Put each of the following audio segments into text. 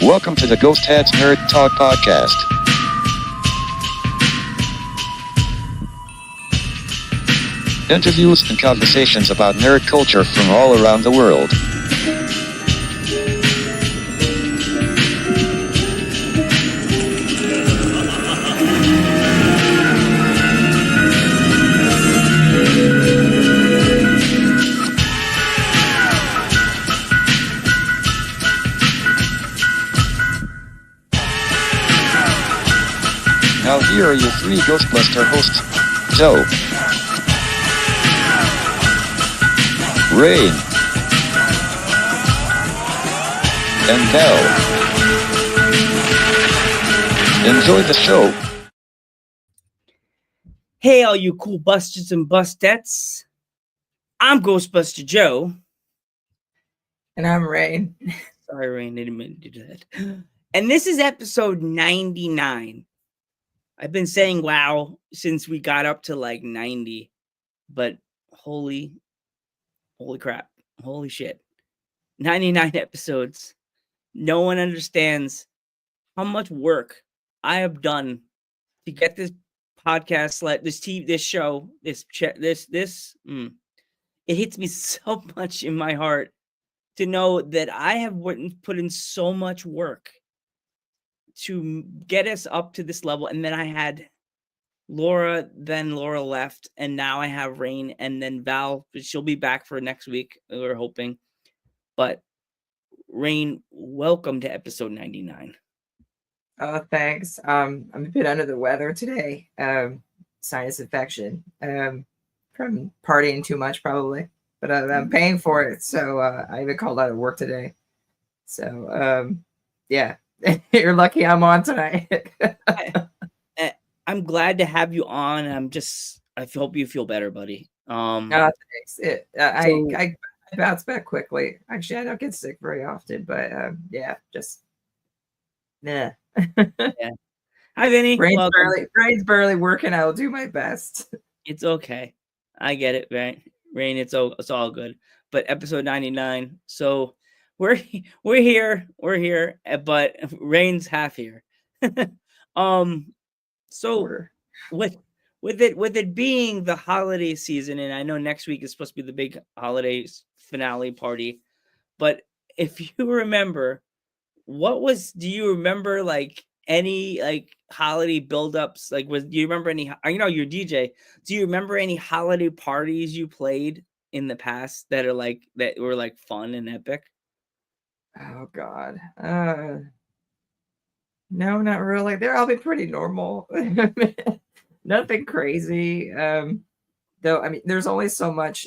Welcome to the ghosT's Nerd Talk Podcast. Interviews and conversations about nerd culture from all around the world. Now here are your three Ghostbuster hosts, Joe, Rain, and Bell. Enjoy the show. Hey, all you cool busters and bustettes. I'm Ghostbuster Joe. And I'm Rain. Sorry, Rain, I didn't mean to do that. And this is episode 99. I've been saying wow since we got up to like 90, but holy crap, holy shit. 99 episodes. No one understands how much work I have done to get this podcast, this show, it hits me so much in my heart to know that I have put in so much work to get us up to this level. And then I had Laura, then Laura left, and now I have Rain, and then Val. She'll be back for next week, we're hoping. But Rain, welcome to episode 99. Oh, thanks. I'm a bit under the weather today. Sinus infection from partying too much, probably. But I'm paying for it, so I even called out of work today. So yeah. You're lucky I'm on tonight. I'm glad to have you on. I hope you feel better, buddy. Thanks. I bounce back quickly. Actually, I don't get sick very often, but yeah. Yeah. Hi, Vinny. Rain's barely working. I'll do my best. It's okay. I get it, right? Rain, it's all good. But episode 99. So we're here, but Rain's half here. So with it being the holiday season, and I know next week is supposed to be the big holiday finale party, but if you remember, do you remember like any like holiday buildups? Like, do you remember any? I know you're DJ. Do you remember any holiday parties you played in the past that were like fun and epic? Oh God. No, not really. They're all been pretty normal. Nothing crazy. Though I mean there's only so much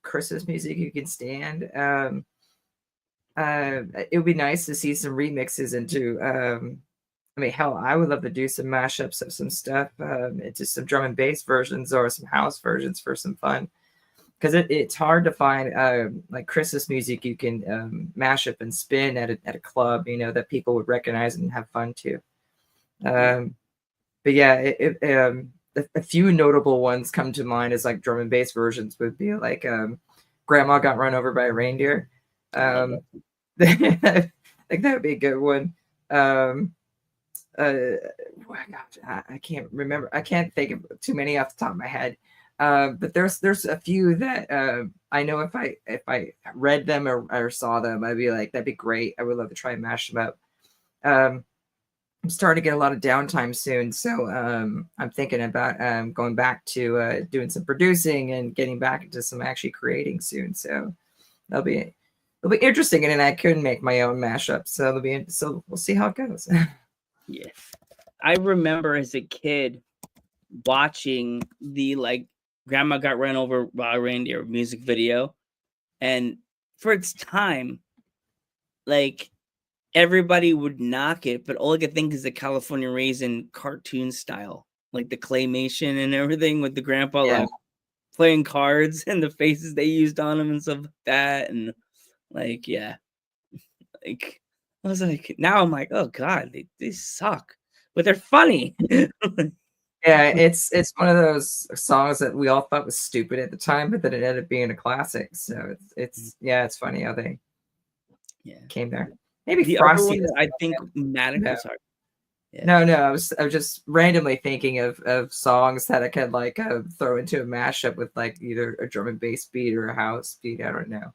Christmas music you can stand. It would be nice to see some remixes into I mean hell, I would love to do some mashups of some stuff, into some drum and bass versions or some house versions for some fun. Because it's hard to find like Christmas music you can mash up and spin at a club, that people would recognize and have fun to. But yeah, a few notable ones come to mind as like drum and bass versions would be like Grandma Got Run Over by a Reindeer. I think that would be a good one. I can't remember. I can't think of too many off the top of my head. But there's a few that I know if I read them or saw them, I'd be like, that'd be great. I would love to try and mash them up. I'm starting to get a lot of downtime soon, so I'm thinking about going back to doing some producing and getting back into some actually creating soon. So it'll be interesting, and then I could make my own mashup. So we'll see how it goes. Yes, I remember as a kid watching the like Grandma Got Run Over by a Reindeer music video, and for its time, like everybody would knock it, but all I could think is the California Raisin cartoon style, like the claymation and everything with the grandpa like playing cards and the faces they used on him and stuff like that, and like I was like, now I'm like, oh god, they suck, but they're funny. Yeah, it's one of those songs that we all thought was stupid at the time, but then it ended up being a classic. So it's funny how they came there. Maybe The other Frosty. one that I think Madden. No. Sorry. Yeah. No, I was just randomly thinking of songs that I could like throw into a mashup with like either a drum and bass beat or a house beat. I don't know.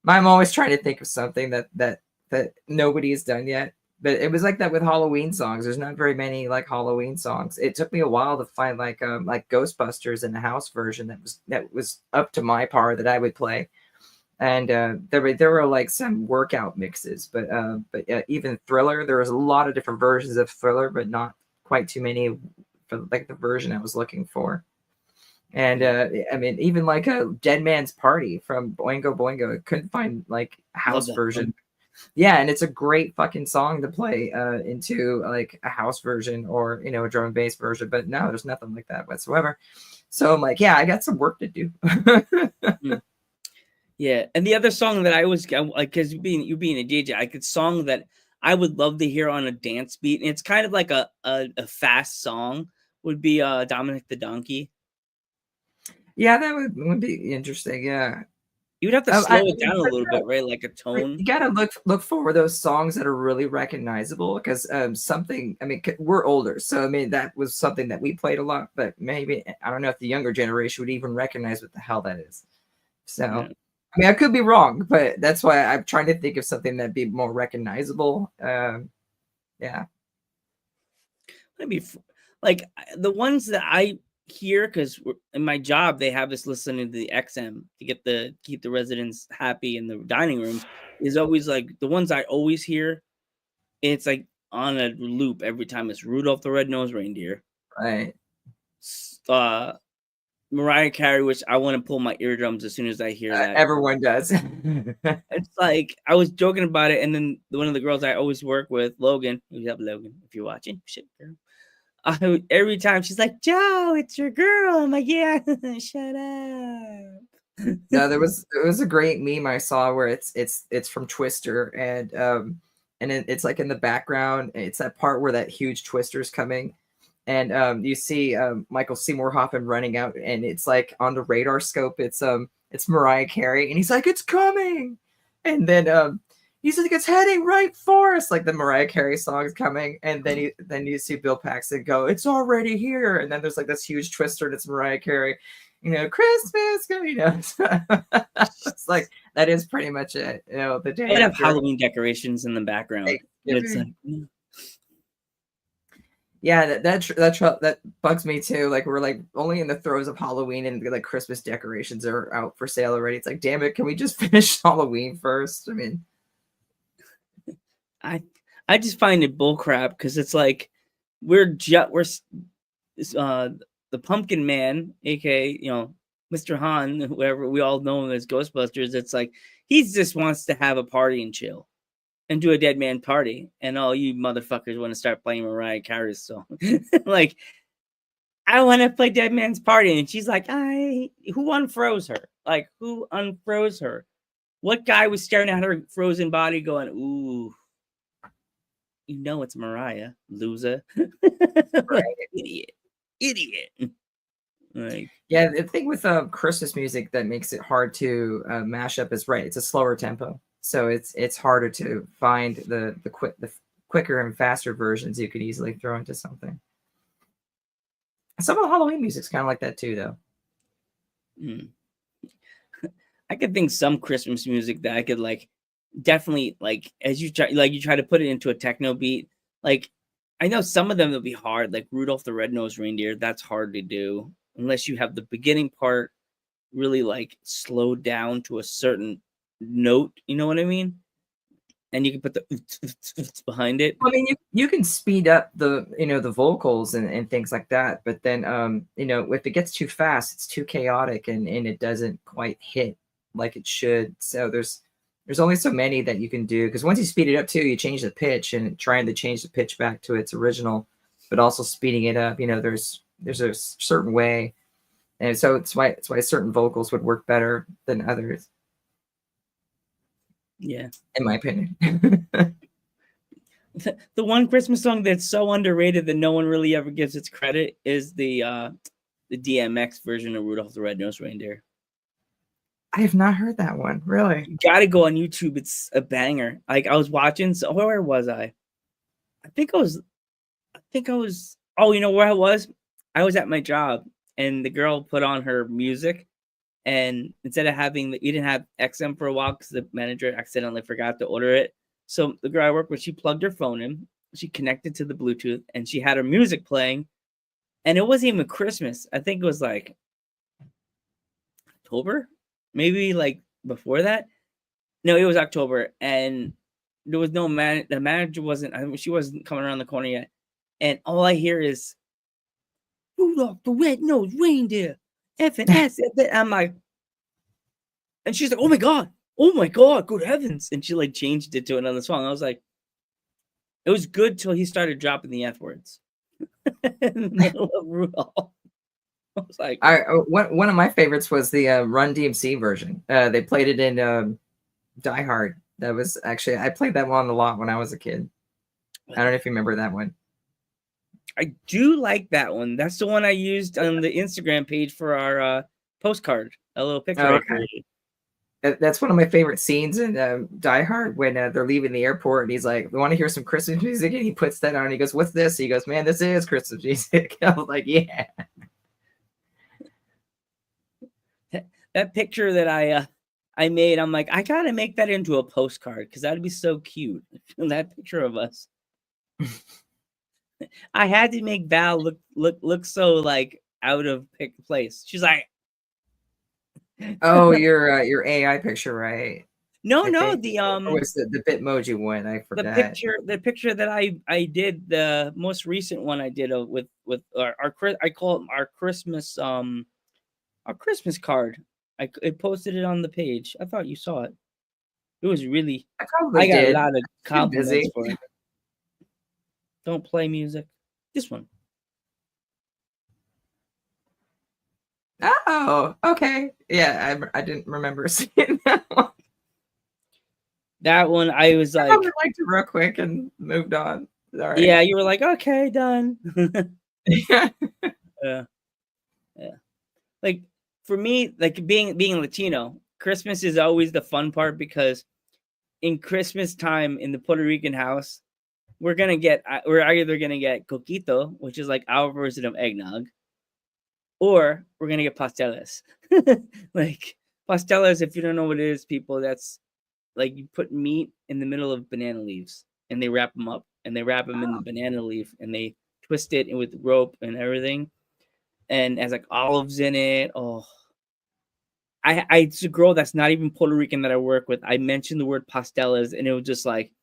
I'm always trying to think of something that nobody has done yet. But it was like that with Halloween songs. There's not very many like Halloween songs. It took me a while to find like Ghostbusters in the house version that was up to my par that I would play. And there were like some workout mixes, but even Thriller, there was a lot of different versions of Thriller, but not quite too many for like the version I was looking for. And I mean, even like a Dead Man's Party from Boingo Boingo, I couldn't find like a house version. Yeah, and it's a great fucking song to play into like a house version or a drum and bass version. But no, there's nothing like that whatsoever. So I'm like, yeah, I got some work to do. Yeah, and the other song that I was like, because you being a DJ, I could song that I would love to hear on a dance beat, and it's kind of like a fast song would be Dominic the Donkey. Yeah, that would be interesting. Yeah, you'd have to slow it down a little bit, right? Like a tone. You gotta look for those songs that are really recognizable because something. I mean, we're older, so I mean that was something that we played a lot. But maybe I don't know if the younger generation would even recognize what the hell that is. So. Yeah. I mean, I could be wrong, but that's why I'm trying to think of something that'd be more recognizable. Yeah. Maybe like the ones that I hear, because in my job they have us listening to the XM to keep the residents happy in the dining room. Is always like the ones I always hear. It's like on a loop every time. It's Rudolph the Red-Nosed Reindeer. Right. Mariah Carey, which I want to pull my eardrums as soon as I hear that. Everyone does. It's like I was joking about it, and then one of the girls I always work with, Logan, who's up, Logan, if you're watching, shit, girl. Every time she's like, "Joe, it's your girl." I'm like, "Yeah, shut up." No, there was a great meme I saw where it's from Twister, and it's like in the background, it's that part where that huge Twister's coming. And you see Michael Seymour Hoffman running out, and it's like on the radar scope, it's Mariah Carey, and he's like, "It's coming," and then he's like, "It's heading right for us," like the Mariah Carey song is coming, and then you see Bill Paxton go, "It's already here," and then there's like this huge twister, and it's Mariah Carey, Christmas, it's like that is pretty much it, the day. I'd have Halloween decorations in the background. It's like. Yeah, that bugs me too. Like we're like only in the throes of Halloween and like Christmas decorations are out for sale already. It's like, damn it, can we just finish Halloween first? I mean, I just find it bullcrap because it's like we're the Pumpkin Man, aka Mr. Han, whoever we all know him as Ghostbusters. It's like he just wants to have a party and chill. And do a Dead Man Party, and all you motherfuckers want to start playing Mariah Carey's song. Like, I want to play Dead Man's Party, and she's like, who unfroze her? Like, who unfroze her? What guy was staring at her frozen body going, "Ooh, it's Mariah, loser." Right. Idiot. Like, yeah, the thing with Christmas music that makes it hard to mash up is right. It's a slower tempo. So it's harder to find the quicker and faster versions you could easily throw into something. Some of the Halloween music's kind of like that too, though. I could think some Christmas music that I could like definitely like as you try to put it into a techno beat. Like I know some of them will be hard, like Rudolph the Red-Nosed Reindeer. That's hard to do unless you have the beginning part really like slowed down to a certain note, you know what I mean? And you can put the behind it. I mean, you can speed up the the vocals and things like that, but then if it gets too fast, it's too chaotic and it doesn't quite hit like it should. So there's only so many that you can do because once you speed it up too, you change the pitch and trying to change the pitch back to its original, but also speeding it up. There's a certain way, and so it's why certain vocals would work better than others. Yeah, in my opinion. The one Christmas song that's so underrated that no one really ever gives its credit is the DMX version of Rudolph the Red-Nosed Reindeer. I have not heard that one. Really? You gotta go on YouTube. It's a banger. Like I was watching. So where was I? I think I was. Oh, you know where I was? I was at my job, and the girl put on her music, and instead of having you didn't have XM for a while because the manager accidentally forgot to order it. So the girl I work with, she plugged her phone in, she connected to the Bluetooth, and she had her music playing. And it wasn't even Christmas. I think it was like October, maybe like before that. No, it was October, and there was no man. The manager wasn't. I mean, she wasn't coming around the corner yet, and all I hear is Rudolph the Red-Nosed Reindeer, F and S. I'm like, and she's like, oh my god, good heavens! And she like changed it to another song. I was like, it was good till he started dropping the F words in the middle of Rudolph. I was like, one of my favorites was the Run DMC version. They played it in Die Hard. That was actually, I played that one a lot when I was a kid. I don't know if you remember that one. I do like that one. That's the one I used on the Instagram page for our postcard. A little picture I created. That's one of my favorite scenes in Die Hard when they're leaving the airport and he's like, "We want to hear some Christmas music," and he puts that on. And he goes, "What's this?" He goes, "Man, this is Christmas music." I was like, "Yeah." That picture that I made, I'm like, I gotta make that into a postcard because that'd be so cute. That picture of us. I had to make Val look so like out of place. She's like, "Oh, your AI picture, right?" No, I no, think. Or was the Bitmoji one? I forgot. the picture that I did, the most recent one I did with our I call it our Christmas card. I posted it on the page. I thought you saw it. It was really. I probably I got did. a lot of compliments busy. for it. Don't play music. This one. Oh, okay. Yeah, I didn't remember seeing that one. That one, I was I like, probably liked it real quick and moved on. All right. yeah, you were like, okay, done. Yeah. Yeah. Like for me, like being Latino, Christmas is always the fun part because in Christmas time in the Puerto Rican house, we're either gonna get coquito, which is like our version of eggnog, or we're gonna get pasteles. Like pasteles, if you don't know what it is, people, that's like you put meat in the middle of banana leaves and they wrap them up and they wrap them in the banana leaf and they twist it with rope and everything, and has like olives in it. Oh, it's a girl that's not even Puerto Rican that I work with. I mentioned the word pasteles and it was just like,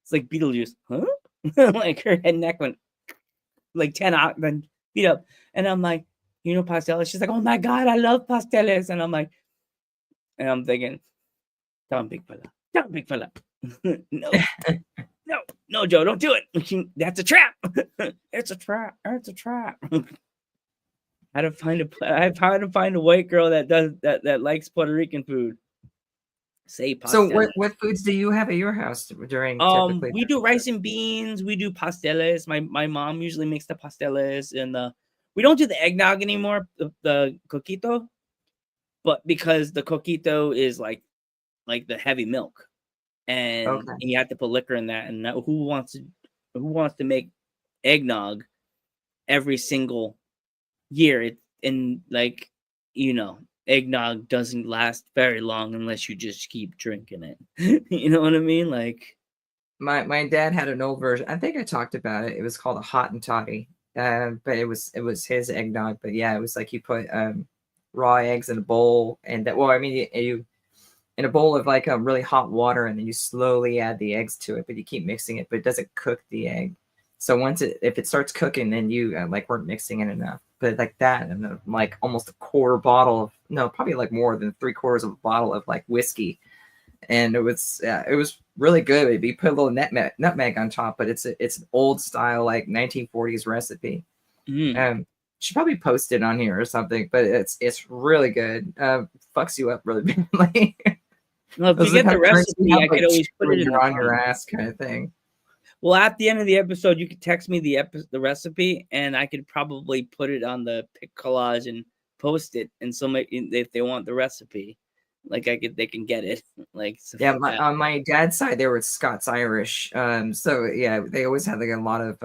it's like Beetlejuice, huh? Like her head and neck went like 10 out, then beat up. And I'm like, you know, pasteles? She's like, oh my God, I love pasteles. And I'm like, and I'm thinking, down, big fella. Down, big fella. No, Joe, don't do it. That's a trap. It's a trap. It's a trap. I had to find a white girl that likes Puerto Rican food. Say pasteles. So what foods do you have at your house during typically? We do rice and beans. We do pasteles. My mom usually makes the pasteles, and we don't do the eggnog anymore. The coquito, but because the coquito is like the heavy milk, and you have to put liquor in that. And who wants to make eggnog every single year? Eggnog doesn't last very long unless you just keep drinking it. You know what I mean? Like My dad had an old version. I think I talked about it. It was called a hot and toddy. But it was his eggnog. But yeah, it was like you put raw eggs in a bowl, and you in a bowl of like a really hot water, and then you slowly add the eggs to it, but you keep mixing it, but it doesn't cook the egg. So if it starts cooking, then you weren't mixing it enough. But like that, and then like almost a quarter bottle of, no, probably like more than 3/4 of a bottle of like whiskey, and it was really good. Maybe put a little nutmeg on top, but it's an old style like 1940s recipe. Should probably post it on here or something, but it's really good. Fucks you up really badly. Well, if you get the recipe, I could always put it in on your ass kind of thing. Well, at the end of the episode, you could text me the recipe, and I could probably put it on the pic collage and post it. And so if they want the recipe, like they can get it. Like stuff Yeah, like that. on my dad's side, they were Scots Irish. So yeah, they always had like a lot of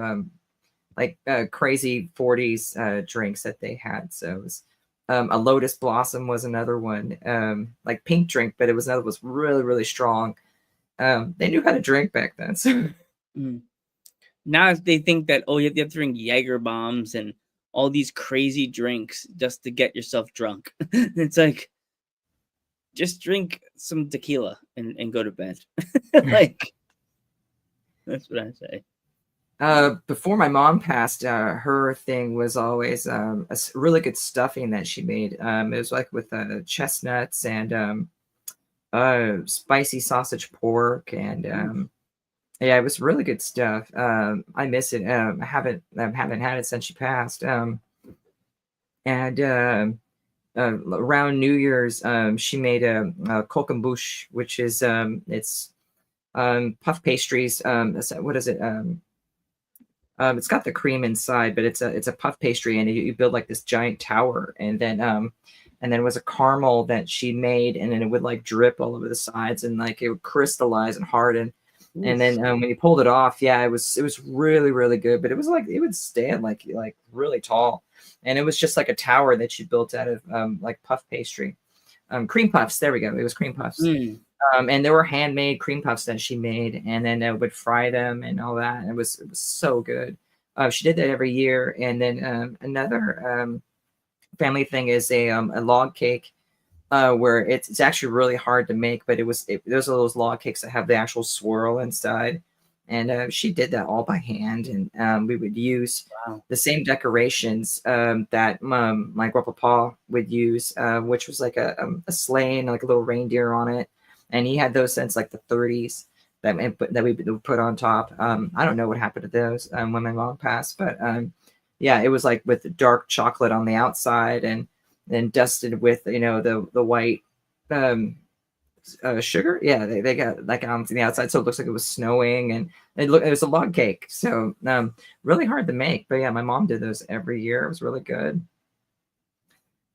crazy 40s drinks that they had. So it was a Lotus Blossom was another one, like pink drink, but it was really really strong. They knew how to drink back then. So Mm. Now they think that you have to drink Jaeger bombs and all these crazy drinks just to get yourself drunk. It's like just drink some tequila and go to bed. Like that's what I say. before my mom passed, her thing was always really good stuffing that she made. It was like with chestnuts and spicy sausage pork, and yeah, it was really good stuff. I miss it. I haven't had it since she passed. And around New Year's, she made a kokenbush, which is it's puff pastries. What is it? It's got the cream inside, but it's a puff pastry, and you build like this giant tower, and then it was a caramel that she made, and then it would like drip all over the sides, and like it would crystallize and harden. And then when you pulled it off, yeah, it was really really good. But it was like it would stand like really tall, and it was just like a tower that she built out of like puff pastry, cream puffs. There we go. It was cream puffs. Mm. And there were handmade cream puffs that she made, and then would fry them and all that. And it was so good. She did that every year. And then another family thing is a log cake, where it's actually really hard to make, but those are those log cakes that have the actual swirl inside. And she did that all by hand, and we would use Wow. the same decorations that my grandpapa would use, which was like a sleigh and like a little reindeer on it. And he had those since like the 30s that we would put on top. I don't know what happened to those when my mom passed, but yeah, it was like with dark chocolate on the outside and then dusted with the white sugar. Yeah, they got like on the outside, so it looks like it was snowing, and it was a log cake. So really hard to make, but yeah, my mom did those every year. It was really good.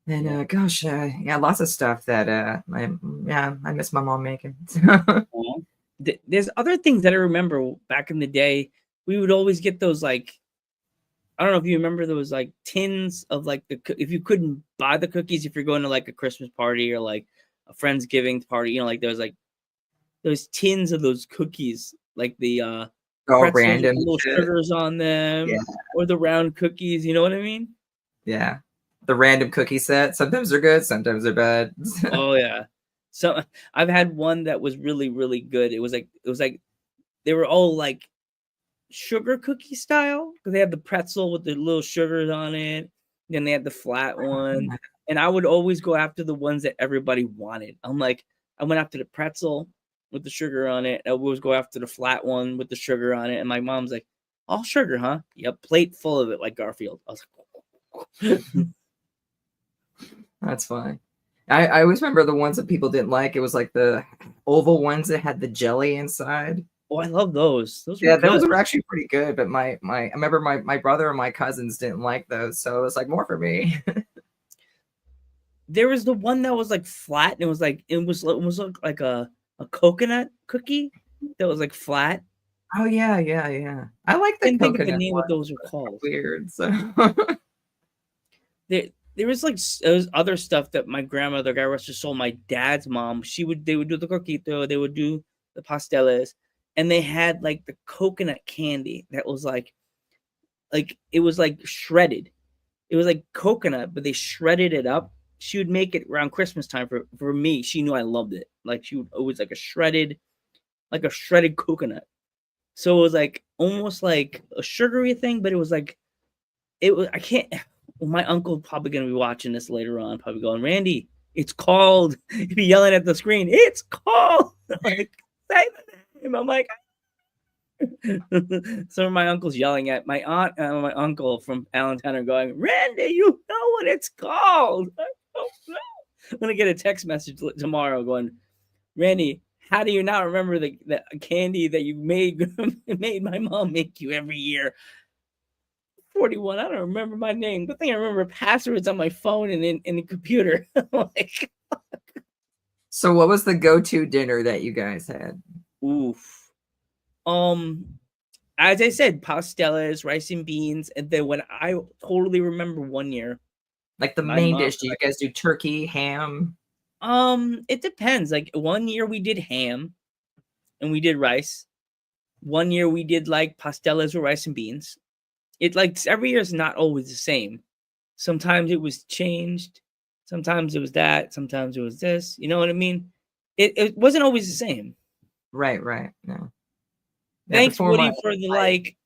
And gosh, yeah, lots of stuff that I miss my mom making. There's other things that I remember back in the day. We would always get those like, I don't know if you remember those like tins of like if you couldn't buy the cookies if you're going to like a Christmas party or like a Friendsgiving party, like there was like those tins of those cookies, like the All pretzels with random the little shit. sugars on them, Yeah. or the round cookies. You know what I mean? Yeah, the random cookie set. Sometimes they're good, sometimes they're bad. Oh yeah. So I've had one that was really really good. It was like they were all like sugar cookie style because they had the pretzel with the little sugars on it. Then they had the flat one, and I would always go after the ones that everybody wanted. I'm like, I went after the pretzel with the sugar on it. I always go after the flat one with the sugar on it. And my mom's like, all sugar, huh? Yep, plate full of it, like Garfield. I was like, That's fine. I always remember the ones that people didn't like. It was like the oval ones that had the jelly inside. oh, I love those. Those were Yeah, good. those were actually pretty good. But I remember my brother and my cousins didn't like those, so it was like more for me. There was the one that was like flat, and it was like a coconut cookie that was like flat. Oh yeah. I like the Didn't think of the coconut name what ones. those were called. Weird. So There was like there was other stuff that my grandmother, God rest her soul, my dad's mom, they would do the coquito, they would do the pasteles, and they had like the coconut candy that was like it was like shredded. It was like coconut, but they shredded it up. She would make it around Christmas time for me. She knew I loved it. Like she would always like a shredded coconut. So it was like almost like a sugary thing, but it was like it was I can't well, my uncle probably gonna be watching this later on, probably going, Randy, it's called. He'd be yelling at the screen, it's called. Like, say the name. I'm like, some of my uncles yelling at my aunt and my uncle from Allentown are going, Randy, you know what it's called. I don't know. I'm gonna get a text message tomorrow going, Randy, how do you not remember the candy that you made my mom make you every year? 41. I don't remember my name. Good thing I remember passwords on my phone and in the computer. Like, So what was the go-to dinner that you guys had? Oof. As I said, pastelas, rice and beans, and then when I totally remember one year, Like the my main mom. dish? Do you guys do turkey, ham? It depends. Like one year we did ham and we did rice. One year we did like pastelas with rice and beans. It like every year is not always the same. Sometimes it was changed. Sometimes it was that. Sometimes it was this. You know what I mean? It wasn't always the same. Right, right. No. Yeah, Thanks, before Woody, for the my like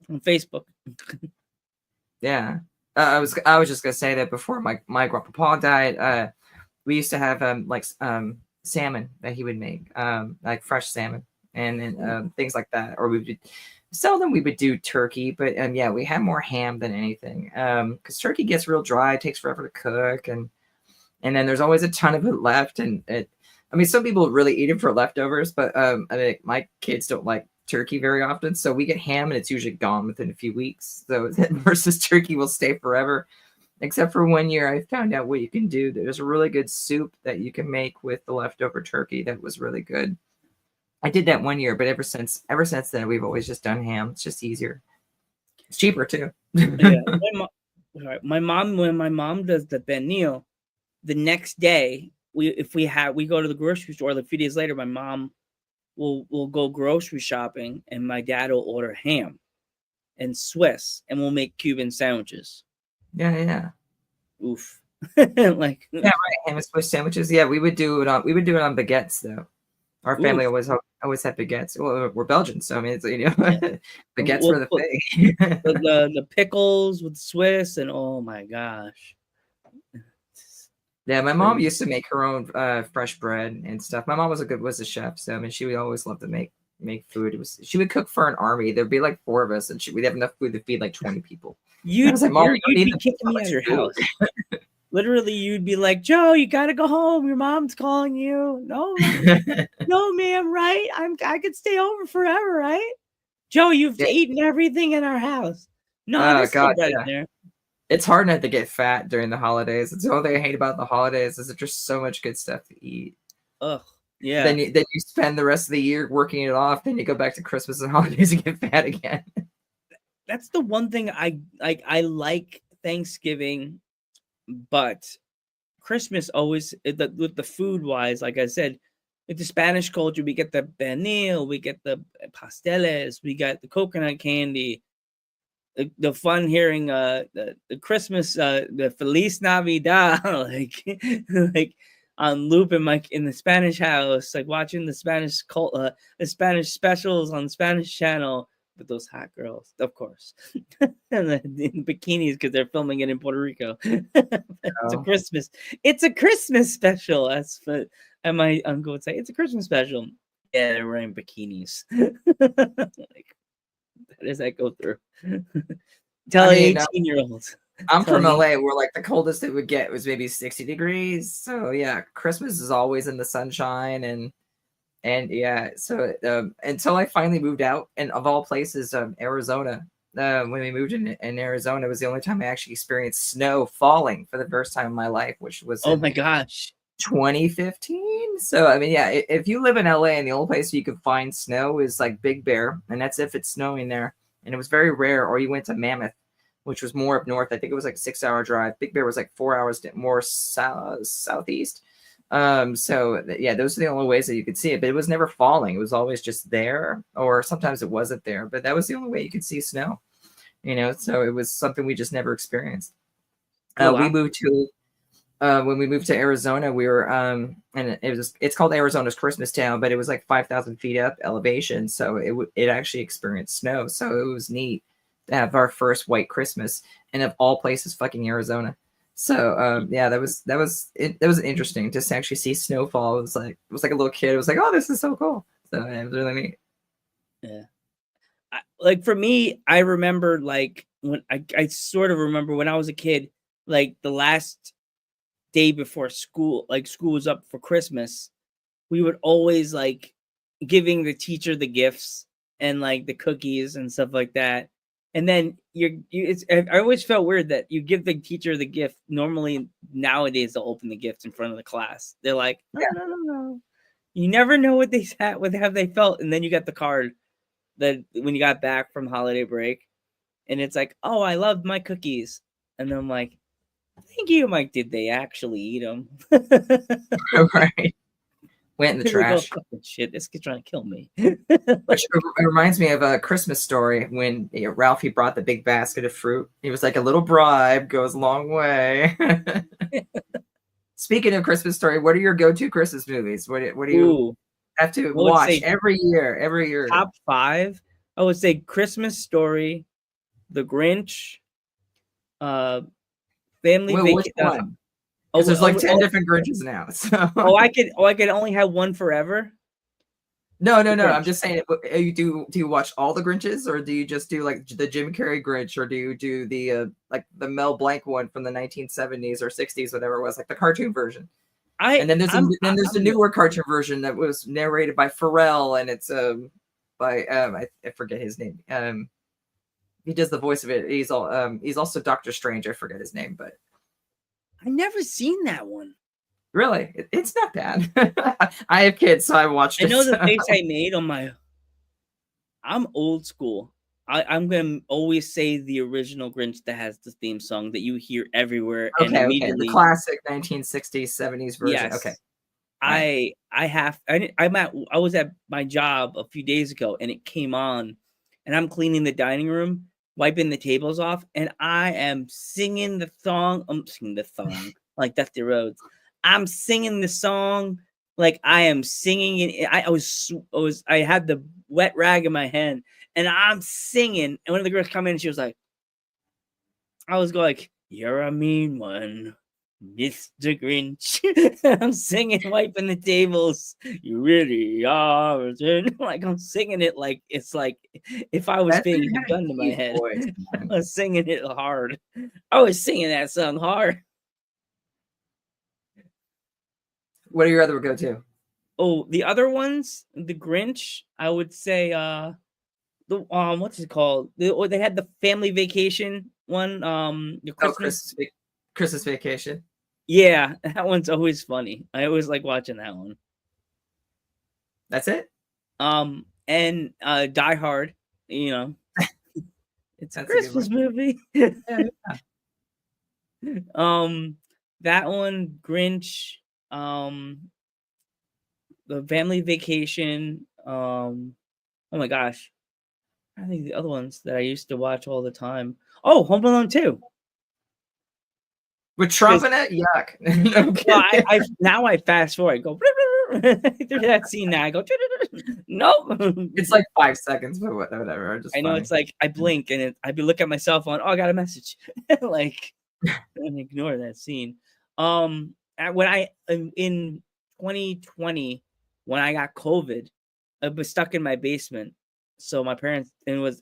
on Facebook. yeah. I was just gonna say that before my grandpa died, we used to have salmon that he would make, like fresh salmon and things like that. Or we would seldom we would do turkey, but yeah, we had more ham than anything. Because turkey gets real dry, it takes forever to cook, and then there's always a ton of it left. And I mean, some people really eat it for leftovers, but I mean, my kids don't like turkey very often, so we get ham and it's usually gone within a few weeks. So versus turkey will stay forever. Except for one year, I found out what you can do. There's a really good soup that you can make with the leftover turkey that was really good. I did that one year, but ever since then, we've always just done ham. It's just easier. It's cheaper too. Yeah, my mom when my mom does the pernil, the next day we go to the grocery store. Like a few days later, my mom will go grocery shopping, and my dad will order ham and Swiss, and we'll make Cuban sandwiches. Yeah, yeah. Oof. Like Yeah, right. Ham and Swiss sandwiches. Yeah, we would do it on baguettes though. Our family oof. always had baguettes. Well, we're Belgian, so I mean, it's, Yeah. baguettes We'll were the put thing. the pickles with Swiss, and oh my gosh. Yeah, my mom Crazy. used to make her own fresh bread and stuff. My mom was a chef, so I mean, she would always love to make food. She would cook for an army. There'd be like four of us, and we'd have enough food to feed like 20 people. And I was like, Mom, we don't You'd need be kicking that me out much of your food. house. Literally, you'd be like, Joe, you gotta go home. Your mom's calling you. No, no, ma'am, right? I could stay over forever, right? Joe, you've Yeah. eaten everything in our house. No, Oh there's still God, bread in yeah. there. It's hard not to get fat during the holidays. It's the only thing I hate about the holidays is there's just so much good stuff to eat. Ugh, yeah. Then you spend the rest of the year working it off. Then you go back to Christmas and holidays and get fat again. That's the one thing I like. I like Thanksgiving, but Christmas always with the food wise, like I said, with the Spanish culture, we get the pernil, we get the pasteles, we got the coconut candy. The fun hearing the Christmas the Feliz Navidad like on loop in the Spanish house, like watching the the Spanish specials on Spanish channel with those hot girls, of course, and in bikinis because they're filming it in Puerto Rico. Oh. It's a Christmas special. That's what my uncle would say. It's a Christmas special. Yeah, they're wearing bikinis. Like, how does that go through? Tell I an mean, 18-year-old. I'm Tell from an 18 LA where like the coldest it would get was maybe 60 degrees. So yeah, Christmas is always in the sunshine and yeah, so until I finally moved out and of all places, Arizona. When we moved in Arizona, it was the only time I actually experienced snow falling for the first time in my life, which was Oh in my gosh. 2015. So I mean, yeah, if you live in LA and the only place you could find snow is like Big Bear, and that's if it's snowing there, and it was very rare. Or you went to Mammoth, which was more up north. I think it was like 6 hour drive. Big Bear was like 4 hours more southeast. So yeah, those are the only ways that you could see it, but it was never falling. It was always just there, or sometimes it wasn't there, but that was the only way you could see snow, so it was something we just never experienced. Oh We wow. moved to when we moved to Arizona, we were and it's called Arizona's Christmas Town, but it was like 5,000 feet up elevation, so it actually experienced snow, so it was neat to have our first white Christmas, and of all places, fucking Arizona. So yeah, that was interesting just to actually see snowfall. It was like a little kid. It was like, oh, this is so cool. So yeah, it was really neat. Yeah. Like for me, I remember like when I sort of remember when I was a kid, like the last day before school, like school was up for Christmas, we would always like giving the teacher the gifts and like the cookies and stuff like that. And then I always felt weird that you give the teacher the gift. Normally nowadays they'll open the gift in front of the class. They're like, no, Yeah. no, no, no. You never know what they sat, what have they felt, and then you got the card that when you got back from holiday break, and it's like, oh, I loved my cookies, and I'm like, thank you. I'm like, did they actually eat them? Right. Went in the They go, trash. fucking shit, this kid's trying to kill me. Which it reminds me of A Christmas Story when Ralphie brought the big basket of fruit. He was like, a little bribe goes a long way. Speaking of Christmas Story, what are your go-to Christmas movies? What do you Ooh, have to I would watch say every year? Every year. top 5. I would say Christmas Story, The Grinch, Family Well, which Vacation. one? Because there's like 10 different Grinches now. So. I could only have one forever. No. Grinch. I'm just saying. Do you watch all the Grinches, or do you just do like the Jim Carrey Grinch, or do you do the like the Mel Blanc one from the 1970s or 60s, whatever it was, like the cartoon version? And then there's the newer cartoon version that was narrated by Pharrell, and it's by I forget his name. He does the voice of it. He's also Doctor Strange. I forget his name, but I never seen that one. really, it's not bad. I have kids, so I watched it. I know the face I made on my. I'm old school. I'm gonna always say the original Grinch that has the theme song that you hear everywhere. Okay, and immediately, the classic 1960s, 70s version. Yes. Okay. I was at my job a few days ago and it came on and I'm cleaning the dining room, wiping the tables off, and I am singing the song. I'm singing the song like Dusty Rhodes. I'm singing the song like I am singing it. I had the wet rag in my hand and I'm singing. And one of the girls come in and she was like, I was going like, you're a mean one, Mr. Grinch. I'm singing, wiping the tables. You really are. Like I'm singing it like it's like if I was being a gun to my head. Voice, I was singing it hard. I was singing that song hard. What are your other go-to? Oh, the other ones, the Grinch, I would say the what's it called? They had the Family Vacation one, the Christmas Vacation. Yeah, that one's always funny. I always like watching that one. That's it? And Die Hard, you know. It's a Christmas movie. Yeah. That one, Grinch, the Family Vacation, oh my gosh. I think the other ones that I used to watch all the time. Oh, Home Alone 2. With Trump in it? Yuck. Okay. Well, I fast forward. I go through that scene now. I go, nope. It's like 5 seconds, but whatever. I know it's like I blink and I'd be looking at my cell phone. Oh, I got a message. Like, and ignore that scene. When I in 2020 when I got COVID, I was stuck in my basement. So my parents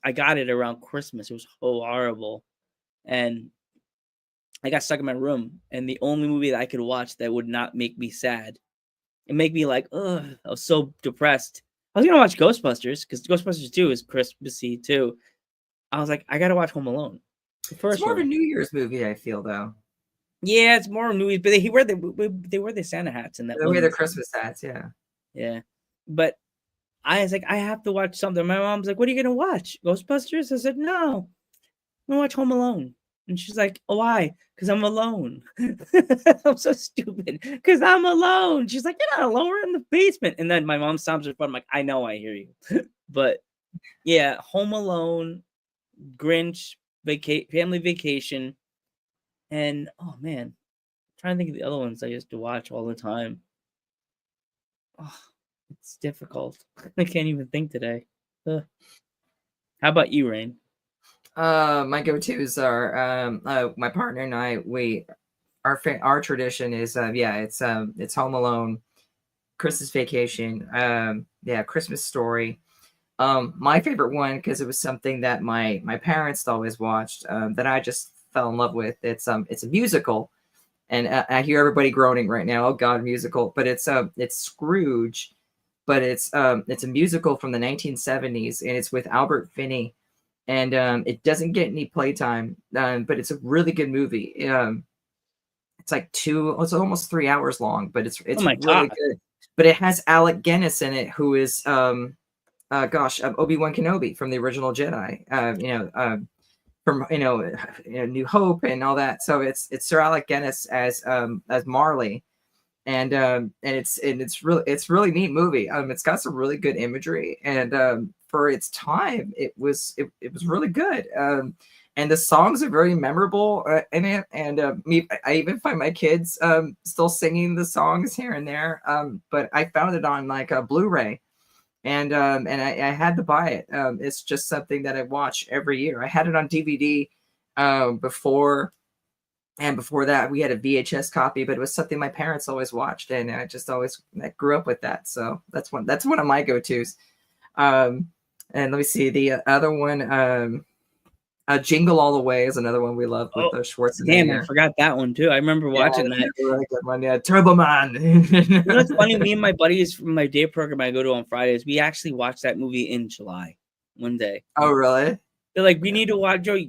I got it around Christmas. It was so horrible, and I got stuck in my room. And the only movie that I could watch that would not make me sad, and make me like, ugh, I was so depressed. I was gonna watch Ghostbusters because Ghostbusters 2 is Christmassy too. I was like, I gotta watch Home Alone. It's more of a New Year's movie, I feel though. Yeah, it's more New Year's, but they wear the Santa hats and that. They wear the Christmas hats, yeah. Yeah, but I was like, I have to watch something. My mom's like, what are you gonna watch? Ghostbusters? I said, no, I'm gonna watch Home Alone. And she's like, oh, why? Because I'm alone. I'm so stupid. Because I'm alone. She's like, you're not alone. We're in the basement. And then my mom stomps her foot. I'm like, I know, I hear you. But yeah, Home Alone, Grinch, Family Vacation, and oh man, I'm trying to think of the other ones I used to watch all the time. Oh, it's difficult. I can't even think today. How about you, Rain? My go-tos are my partner and I. Our tradition is it's Home Alone, Christmas Vacation, Christmas Story. My favorite one, because it was something that my parents always watched, that I just fell in love with. It's a musical, and I hear everybody groaning right now. Oh God, musical! But it's Scrooge, but it's a musical from the 1970s, and it's with Albert Finney. and it doesn't get any playtime, but it's a really good movie. It's like it's almost 3 hours long, but it's Oh my really God. good. But it has Alec Guinness in it, who is Obi-Wan Kenobi from the original Jedi. From New Hope and all that. So it's Sir Alec Guinness as Marley, and it's really neat movie. It's got some really good imagery, and for its time, it was really good. And the songs are very memorable in it. And I even find my kids still singing the songs here and there. But I found it on like a Blu-ray, and I had to buy it. It's just something that I watch every year. I had it on DVD before, and before that we had a VHS copy, but it was something my parents always watched, and I grew up with that. So that's one of my go-tos. And let me see the other one. Jingle All the Way is another one we love with Schwarzenegger. Damn, I forgot that one too. I remember watching that. A really good one. Yeah, Turbo Man. You know what's funny? Me and my buddies from my day program I go to on Fridays, we actually watched that movie in July one day. Oh, really? They're like, we need to watch. Joe,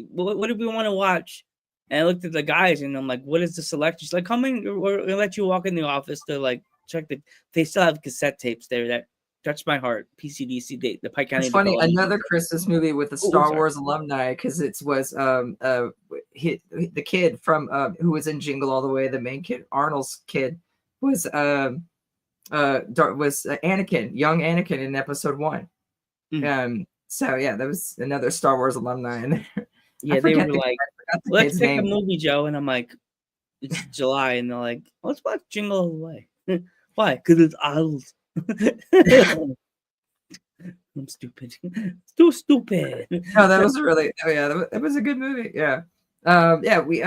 what do we want to watch? And I looked at the guys, and I'm like, what is the selection? She's like, come in, or we'll let you walk in the office to like check they still have cassette tapes there that touched my heart. PCDC date, the Pike County. It's funny, another Christmas movie with the Star Wars alumni, because it was the kid from who was in Jingle All the Way, the main kid, Arnold's kid, was Anakin, young Anakin in episode 1. So yeah, that was another Star Wars alumni in there. Yeah, they were like, let's pick a movie, Joe. And I'm like, it's July. And they're like, let's watch Jingle All the Way. Why? Because it's Arnold. I'm stupid. Too stupid. No, that was that was a good movie. Yeah. We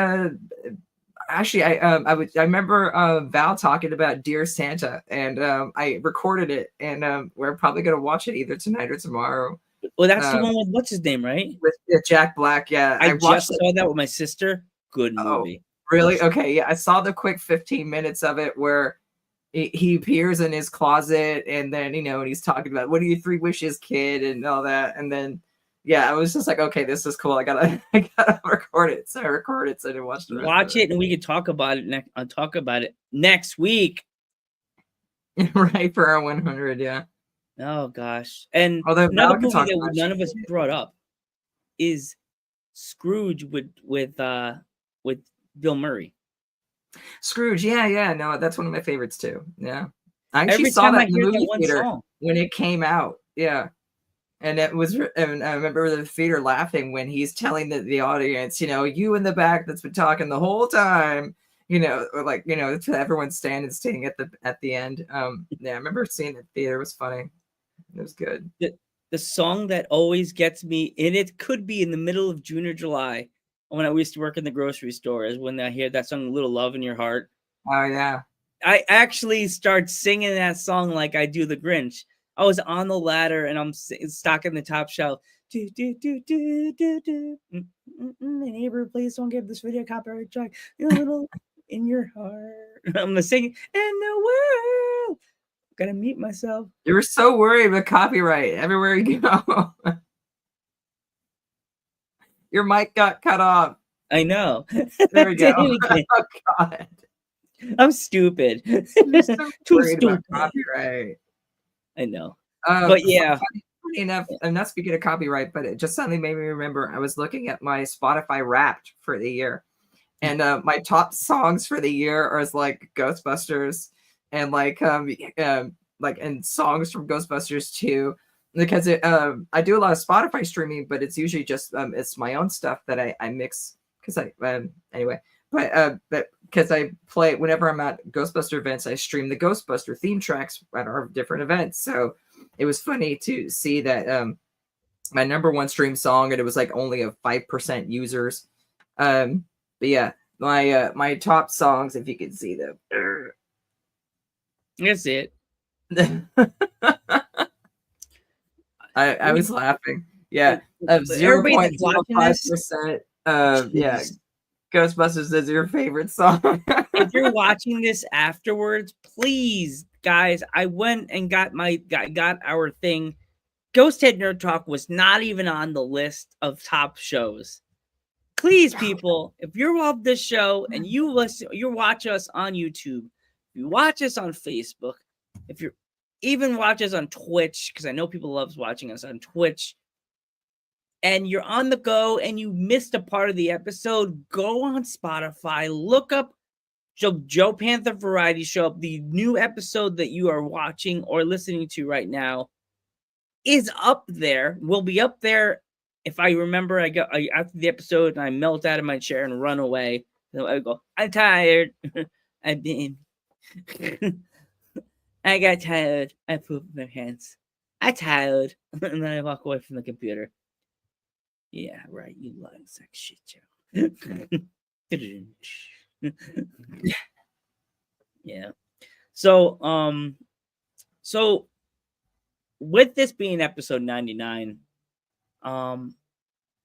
actually I remember Val talking about Dear Santa, and I recorded it, and we're probably gonna watch it either tonight or tomorrow. Well, that's the one with what's his name, right? With Jack Black. Yeah, I just saw that with my sister. Good movie. Really? Okay. Yeah, I saw the quick 15 minutes of it where he appears in his closet, and then and he's talking about what are your 3 wishes, kid, and all that, and then I was just like, okay, this is cool. I gotta record it. So I recorded it, so I didn't watch it. Watch it, and we could talk about it I'll talk about it next week. Right, for our 100, yeah. Oh gosh. And another movie that none of us brought up is Scrooge with Bill Murray. Scrooge, yeah, no, that's one of my favorites too. Yeah, I actually saw that in the movie theater when it came out. Yeah, and I remember the theater laughing when he's telling the audience, you in the back that's been talking the whole time, to everyone staying at the end. I remember seeing the theater. It was funny. It was good. The song that always gets me, and it could be in the middle of June or July, when I used to work in the grocery store, is when I hear that song, Little Love in Your Heart. Oh, yeah. I actually start singing that song like I do the Grinch. I was on the ladder, and I'm stocking the top shelf. Do, do, do, do, do, do. Neighbor, please don't give this video copyright strike. Little in your heart. I'm singing, in the world. Gotta meet myself. You were so worried about copyright everywhere you go. Your mic got cut off. I know. There we go. Oh God, I'm stupid. So Too stupid. Copyright. I know. But yeah. Funny enough, I'm not speaking of copyright, but it just suddenly made me remember. I was looking at my Spotify Wrapped for the year, and my top songs for the year are like Ghostbusters and and songs from Ghostbusters 2. Because I do a lot of Spotify streaming, but it's usually just it's my own stuff that I mix because but because I play whenever I'm at Ghostbuster events, I stream the Ghostbuster theme tracks at our different events. So it was funny to see that my number 1 stream song, and it was like only of 5% users. But yeah, my top songs, if you can see them. That's it. I was laughing. Yeah, 0.05%. Yeah, Ghostbusters is your favorite song. If you're watching this afterwards, please, guys, I went and got our thing Ghosthead Nerd Talk was not even on the list of top shows. Please, people, if you're off this show and you watch us on YouTube, you watch us on Facebook, if you're even watch us on Twitch, because I know people love watching us on Twitch, and you're on the go and you missed a part of the episode, go on Spotify, look up Joe Panther Variety Show. The new episode that you are watching or listening to right now is up there. Will be up there. If I remember, after the episode and I melt out of my chair and run away. So I go, I'm tired. I've been. I got tired. I pooped my pants. I'm tired. And then I walk away from the computer. Yeah, right. You lying sex shit, Joe. Yeah. So with this being episode 99,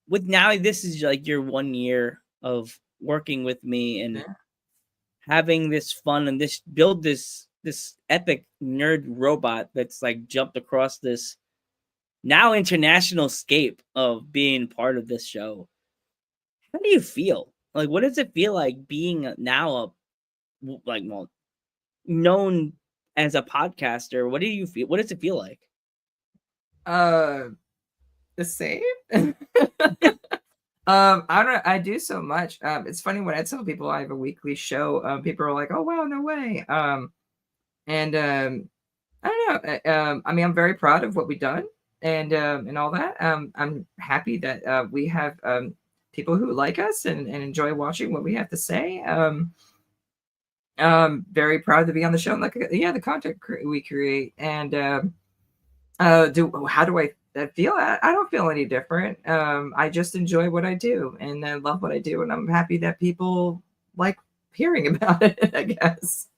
with now this is like your 1 year of working with me and having this fun and build this epic nerd robot that's like jumped across this now international scape of being part of this show. How do you feel? Like, what does it feel like being now known as a podcaster? What do you feel? What does it feel like? The same. I don't. I do so much. It's funny when I tell people I have a weekly show. People are like, "Oh wow, no way." And I don't know. I mean, I'm very proud of what we've done and all that. I'm happy that we have people who like us and enjoy watching what we have to say. Very proud to be on the show. Like, yeah, the content we create and how do I feel? I don't feel any different. I just enjoy what I do and I love what I do, and I'm happy that people like hearing about it, I guess.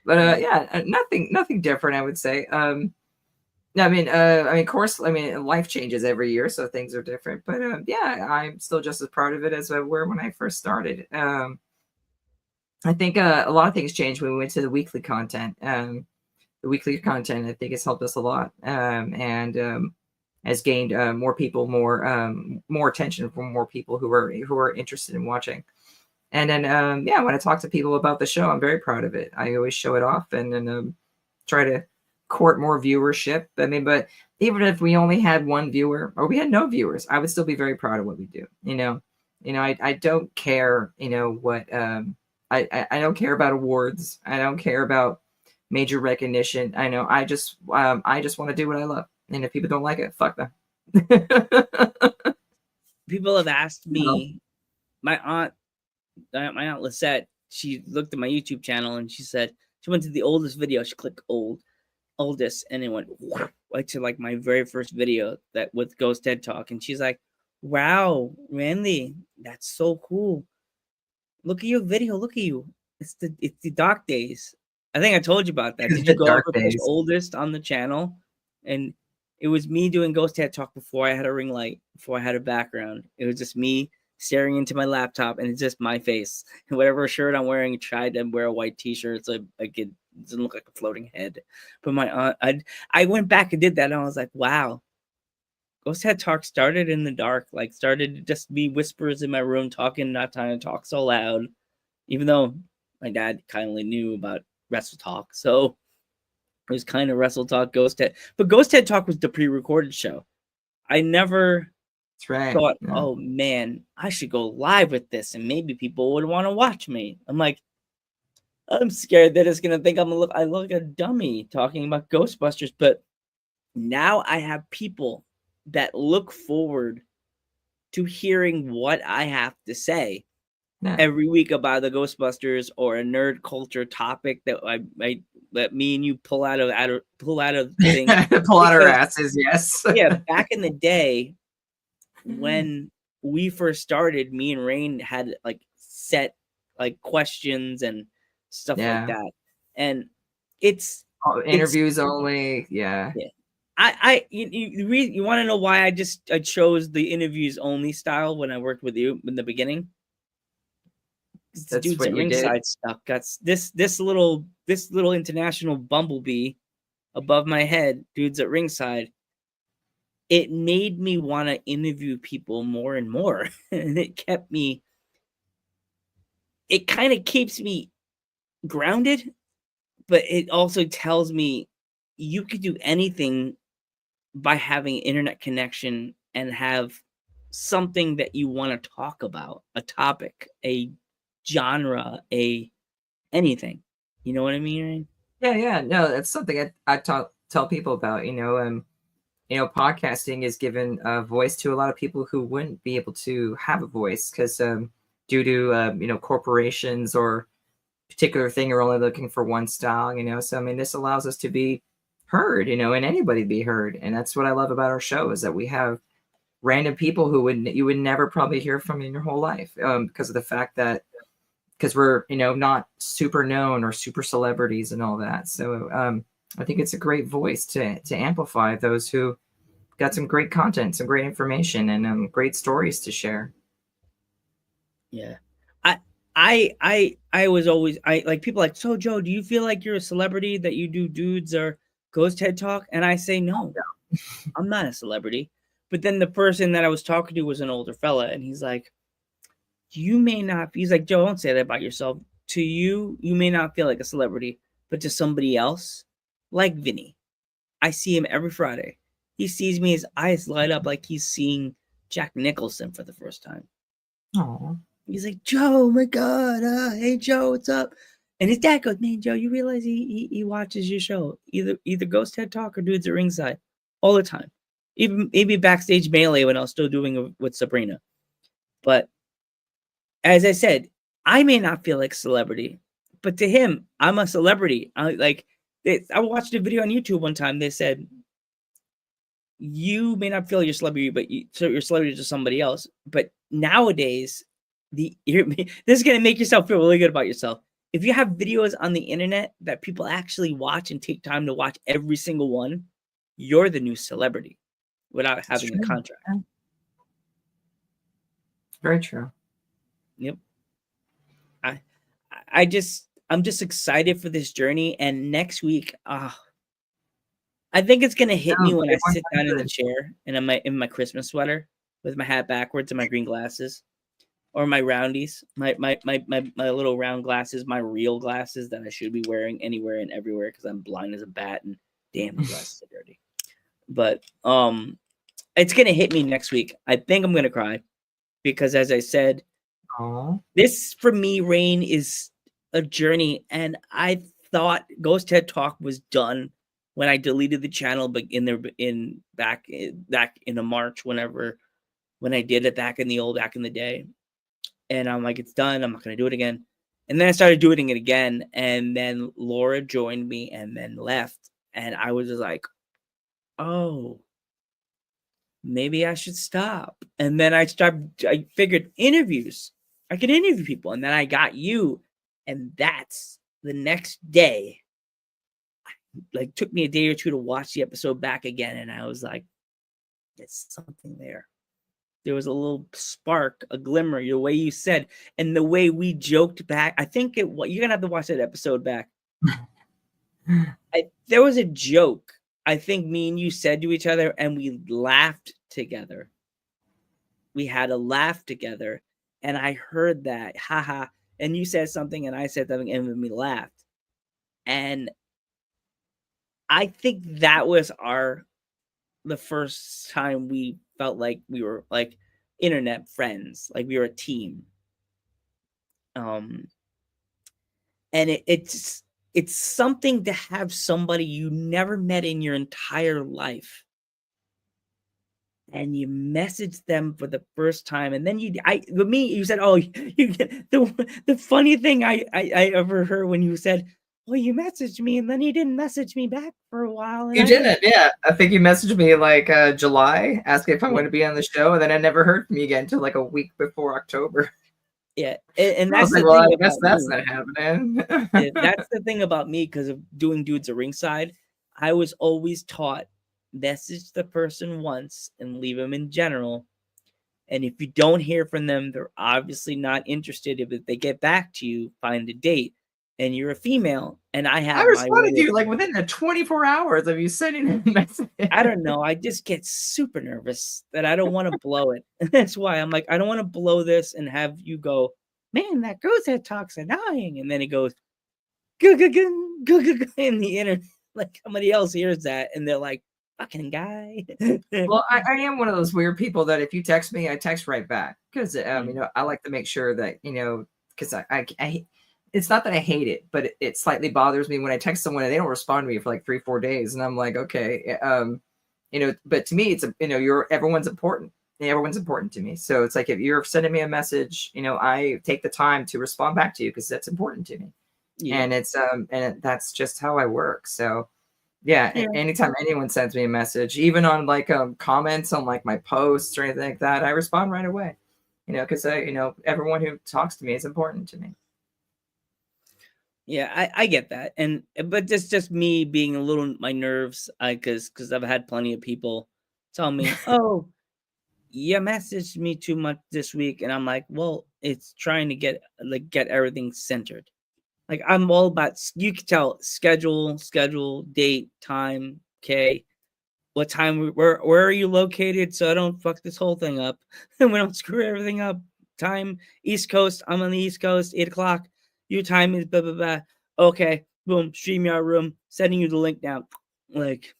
But yeah, nothing different, I would say. I mean, of course, life changes every year, so things are different. But yeah, I'm still just as proud of it as I were when I first started. I think a lot of things changed when we went to the weekly content. The weekly content, I think, has helped us a lot, and has gained more people, more attention from more people who are interested in watching. And then, yeah, when I talk to people about the show, I'm very proud of it. I always show it off and then try to court more viewership. I mean, but even if we only had one viewer or we had no viewers, I would still be very proud of what we do. I don't care, what, I don't care about awards. I don't care about major recognition. I just want to do what I love. And if people don't like it, fuck them. People have asked me, my aunt Lisette, she looked at my YouTube channel and she said, she went to the oldest video. She clicked oldest, and it went right to like my very first video that with ghosTed Talk. And she's like, wow, Randy, that's so cool. Look at your video. Look at you. It's the dark days. I think I told you about that. Did you go over the oldest on the channel? And it was me doing ghosTed Talk before I had a ring light, before I had a background. It was just me staring into my laptop, and it's just my face. And whatever shirt I'm wearing, I tried to wear a white t-shirt so it doesn't look like a floating head. But my aunt, I went back and did that, and I was like, wow. ghosTed Talk started in the dark, like started to just be whispers in my room talking, not trying to talk so loud. Even though my dad kindly knew about Wrestle Talk, so it was kind of Wrestle Talk, ghosTed. But ghosTed Talk was the pre-recorded show. I never thought, oh man, I should go live with this and maybe people would want to watch me. I'm like, I'm scared that it's gonna think I look like a dummy talking about Ghostbusters. But now I have people that look forward to hearing what I have to say every week about the Ghostbusters or a nerd culture topic that that me and you pull out of things. Pull out our asses, yes. Yeah, back in the day when we first started, me and Rain had like set like questions and stuff like that, and it's interviews only. Yeah. You want to know why I chose the interviews only style when I worked with you in the beginning? The dudes at ringside stuff got this little international bumblebee above my head. Dudes at ringside it made me want to interview people more and more. And it kind of keeps me grounded, but it also tells me you could do anything by having internet connection and have something that you want to talk about, a topic, a genre, anything. You know what I mean, Ryan? Yeah. No, that's something I tell people about. Podcasting is given a voice to a lot of people who wouldn't be able to have a voice because due to corporations or particular thing are only looking for one style. So I mean, this allows us to be heard, and anybody be heard, and that's what I love about our show is that we have random people who you would never probably hear from in your whole life because of the fact that because we're not super known or super celebrities and all that. So I think it's a great voice to amplify those who got some great content, some great information, and great stories to share. Yeah. I was always like people like, so Joe, do you feel like you're a celebrity that you do dudes or ghosT TED Talk? And I say no, I'm not a celebrity. But then the person that I was talking to was an older fella, and he's like, you may not. He's like, Joe, don't say that about yourself. To you, you may not feel like a celebrity, but to somebody else, like Vinny, I see him every Friday. He sees me, his eyes light up like he's seeing Jack Nicholson for the first time. Oh. He's like, Joe, my God, hey Joe, what's up? And his dad goes, man, Joe, you realize he watches your show, either ghosT TED Talk or Dudes at Ringside, all the time. Even maybe backstage melee when I was still doing it with Sabrina. But as I said, I may not feel like a celebrity, but to him, I'm a celebrity. I watched a video on YouTube one time. They said, you may not feel you're celebrity, but you're celebrity to somebody else. But nowadays, this is gonna make yourself feel really good about yourself. If you have videos on the internet that people actually watch and take time to watch every single one, you're the new celebrity without having a contract. Yeah. Very true. Yep. I'm just excited for this journey. And next week, I think it's gonna hit me when I sit down in the chair and in my Christmas sweater with my hat backwards and my green glasses, or my roundies, my little round glasses, my real glasses that I should be wearing anywhere and everywhere because I'm blind as a bat and damn, my glasses are dirty. But it's gonna hit me next week. I think I'm gonna cry because, as I said, this for me, Rain, is a journey, and I thought ghosT TED Talk was done when I deleted the channel, but back in a March, when I did it back in the day, and I'm like, it's done. I'm not gonna do it again. And then I started doing it again, and then Laura joined me, and then left, and I was just like, oh, maybe I should stop. And then I figured interviews. I could interview people, and then I got you, and that's the next day. Like, took me a day or two to watch the episode back again, and I was like, there's something there. There was a little spark, a glimmer, the way you said, and the way we joked back. I think you're gonna have to watch that episode back. There was a joke I think me and you said to each other, and we laughed together. We had a laugh together, and I heard that, haha, and you said something, and I said something, and we laughed. And I think that was the first time we felt like we were like internet friends, like we were a team. And it's something to have somebody you never met in your entire life, and you message them for the first time, and then you said, oh, you get the funny thing I ever heard when you said, well, you messaged me, and then you didn't message me back for a while. And you didn't, yeah. I think you messaged me like July, asking if I want to be on the show, and then I never heard from you again until like a week before October. Yeah, and that's the thing. Well, I guess that's not happening. Yeah, that's the thing about me, because of doing Dudes at Ringside. I was always taught, message the person once and leave them in general. And if you don't hear from them, they're obviously not interested. If they get back to you, find a date. and you're a female, and I I have my responded to way. you like within the 24 hours of you sending a message. I don't know. I just get super nervous that I don't want to blow it. That's why I'm like, I don't want to blow this and have you go, man, that ghosT talk's annoying. And then it goes, go, go, go, go, go, go, in the internet. Like somebody else hears that and they're like, fucking guy. Well, I am one of those weird people that if you text me, I text right back because Mm. I like to make sure that because it's not that I hate it, but it slightly bothers me when I text someone and they don't respond to me for like 3-4 days, and I'm like, okay, but to me, it's everyone's important. Everyone's important to me, so it's like if you're sending me a message, I take the time to respond back to you because that's important to me, Yeah. and that's just how I work. So yeah, Yeah. anytime anyone sends me a message, even on like comments on like my posts or anything like that, I respond right away. Because everyone who talks to me is important to me. Yeah, I get that. But just me being a little my nerves, because I've had plenty of people tell me, oh, you messaged me too much this week. And I'm like, well, it's trying to get everything centered. Like I'm all about, you can tell schedule, date, time, okay, what time, where are you located, so I don't fuck this whole thing up and we don't screw everything up. Time, East Coast, I'm on the East Coast, 8 o'clock. Your time is blah blah blah. Okay, boom, StreamYard room, sending you the link now. Like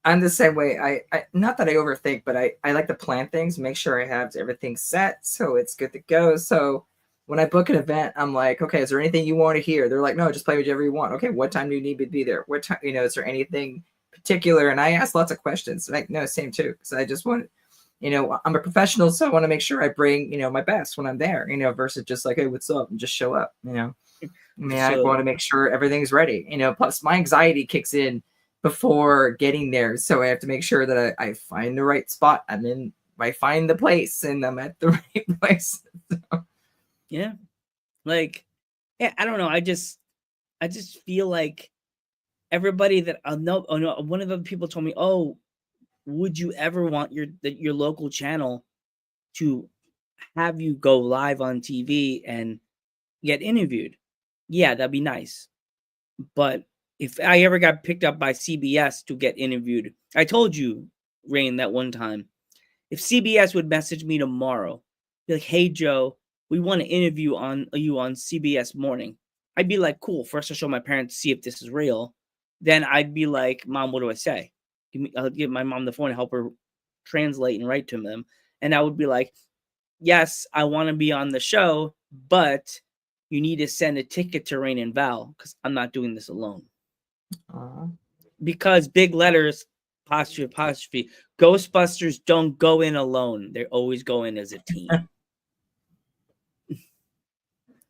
I'm the same way. I not that I overthink, but I like to plan things, make sure I have everything set so it's good to go. So when I book an event, I'm like, okay, is there anything you want to hear? They're like, no, just play whichever you want. Okay, what time do you need me to be there? What time, is there anything particular? And I ask lots of questions. Like, no, same too. Because I just want, I'm a professional, so I want to make sure I bring, my best when I'm there, versus just like, hey, what's up? And just show up, I mean, I so want to make sure everything's ready, plus my anxiety kicks in before getting there. So I have to make sure that I find the right spot. I find the place and I'm at the right place. yeah, like yeah, I don't know. I just feel like everybody that I know, oh no, one of the people told me, oh, would you ever want your local channel to have you go live on TV and get interviewed? Yeah, that'd be nice. But if I ever got picked up by CBS to get interviewed, I told you, Rain, that one time, if CBS would message me tomorrow, be like, "Hey Joe, we want to interview you on CBS Morning," I'd be like, "Cool." First, I show my parents, see if this is real. Then I'd be like, "Mom, what do I say?" I'll give my mom the phone and help her translate and write to them, and I would be like, yes, I want to be on the show, but you need to send a ticket to Rain and Val because I'm not doing this alone. Because big letters, apostrophe, Ghostbusters don't go in alone. They always go in as a team.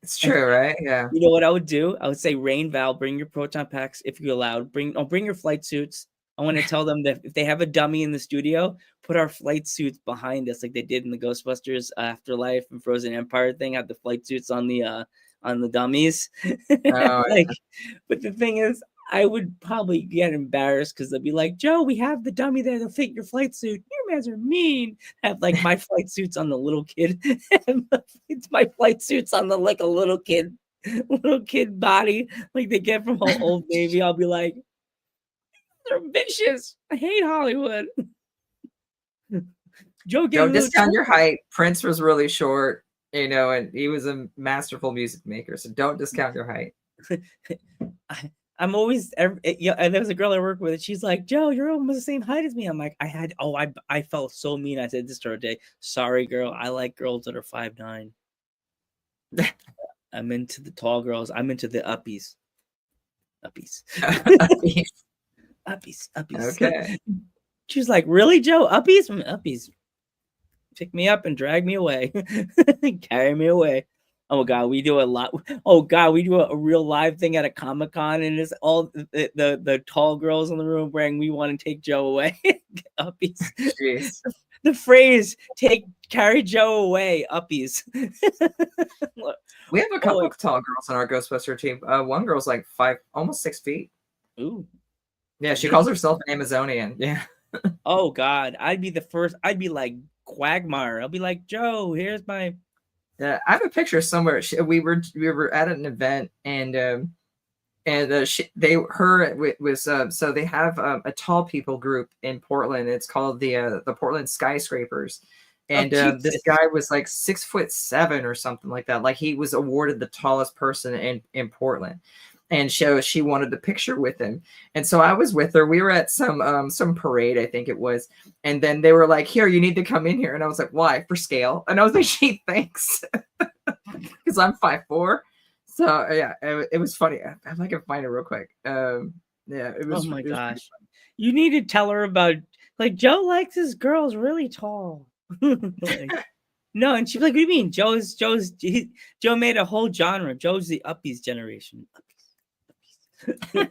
It's true, right? Yeah. You know what I would do? I would say, Rain, Val, bring your proton packs if you're allowed. Bring your flight suits. I want to tell them that if they have a dummy in the studio, put our flight suits behind us, like they did in the Ghostbusters Afterlife and Frozen Empire thing. Have the flight suits on the dummies. Oh, Like, but the thing is, I would probably get embarrassed because they'll be like, Joe, we have the dummy there to fit your flight suit. You guys are mean. Have like my flight suits on the little kid. It's my flight suits on the like a little kid body, like they get from Old Navy. I'll be like, they're vicious. I hate Hollywood. Joe, don't discount your height. Prince was really short, and he was a masterful music maker. So don't discount your height. I'm always, and there was a girl I work with, and she's like, Joe, you're almost the same height as me. I'm like, I felt so mean. I said this to her today. Sorry, girl. I like girls that are 5'9". I'm into the tall girls. I'm into the uppies. Uppies. Okay. She's like, really, Joe? Uppies? Uppies. Pick me up and drag me away. Carry me away. Oh God, we do a lot. Oh God, we do a real live thing at a Comic-Con, and it's all the tall girls in the room wearing "We Want to Take Joe Away." Uppies. Jeez. The phrase "carry Joe away," uppies. We have a couple of tall girls on our Ghostbuster team. One girl's like 5, almost 6 feet. Ooh. Yeah, she calls herself an Amazonian. Yeah. Oh God, I'd be the first. I'd be like Quagmire. I'll be like, Joe, here's my. Yeah, I have a picture somewhere. We were at an event, and and so they have a tall people group in Portland. It's called the Portland Skyscrapers, and this Jesus. guy was like 6'7" or something like that. Like he was awarded the tallest person in Portland, and so she wanted the picture with him, and so I was with her. We were at some parade, I think it was, and then they were like, "Here, you need to come in here," and I was like, "Why? For scale?" And I was like, "Gee, thanks," because I'm 5'4". So yeah, it was funny. I can find it real quick. Yeah, it was. Oh my it was pretty gosh. You need to tell her about, like, Joe likes his girls really tall. Like, no, and she's like, "What do you mean? Joe made a whole genre. Joe's the uppies generation. Uppies.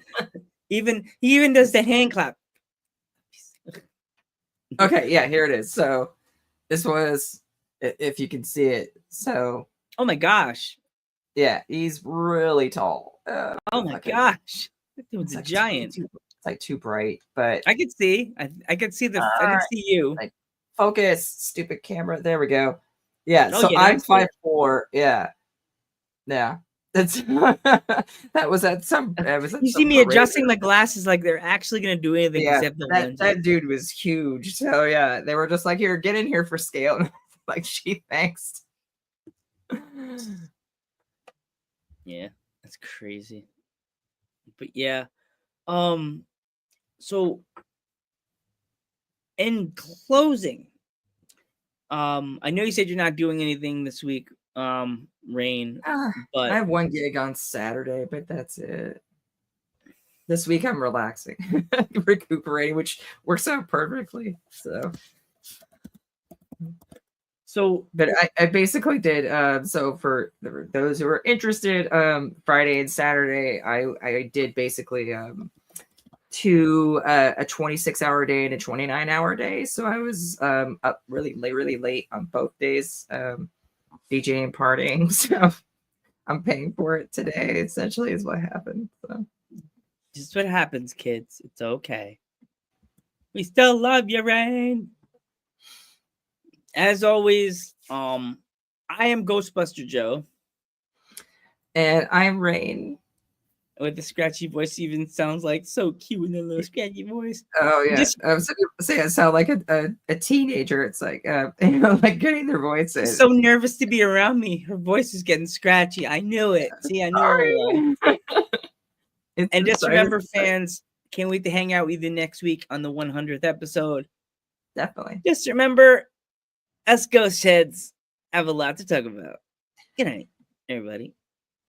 He even does the hand clap." Okay, yeah, here it is. So this was, if you can see it. So Oh my gosh. yeah, he's really tall. Oh my gosh. That dude's a like giant. it's like too bright, but I could see. I could see I could right. see you. Like, focus, stupid camera. There we go. Yeah, Oh, so yeah, I'm that's good. 5'4". Yeah. Yeah. That's that was at some You see me adjusting my glasses like they're actually gonna do anything Yeah, except the that lenses. dude was huge. So yeah, they were just like, "Here, get in here for scale." Like, "Gee, thanks." Yeah, that's crazy. But yeah, so in closing, I know you said you're not doing anything this week, Rain, I but have one gig on Saturday, but that's it. This week I'm relaxing, recuperating, which works out perfectly. But I basically did. So for those who are interested, Friday and Saturday, I did basically a 26-hour day and a 29-hour day. So I was up really late on both days, DJing, partying. So I'm paying for it today. Essentially, is what happened. So. just what happens, kids. It's okay. We still love you, Rain. As always, I am Ghostbuster Joe. And I'm Rain. With the scratchy voice, even sounds like so cute in a little scratchy voice. Oh yeah, Just, I was say I sound like a teenager. It's like like getting their voices. so nervous to be around me. Her voice is getting scratchy. I knew it. See, I knew all along. And just remember, fans, can't wait to hang out with you next week on the 100th episode. Definitely. Just remember, us ghost heads have a lot to talk about. Good night, everybody.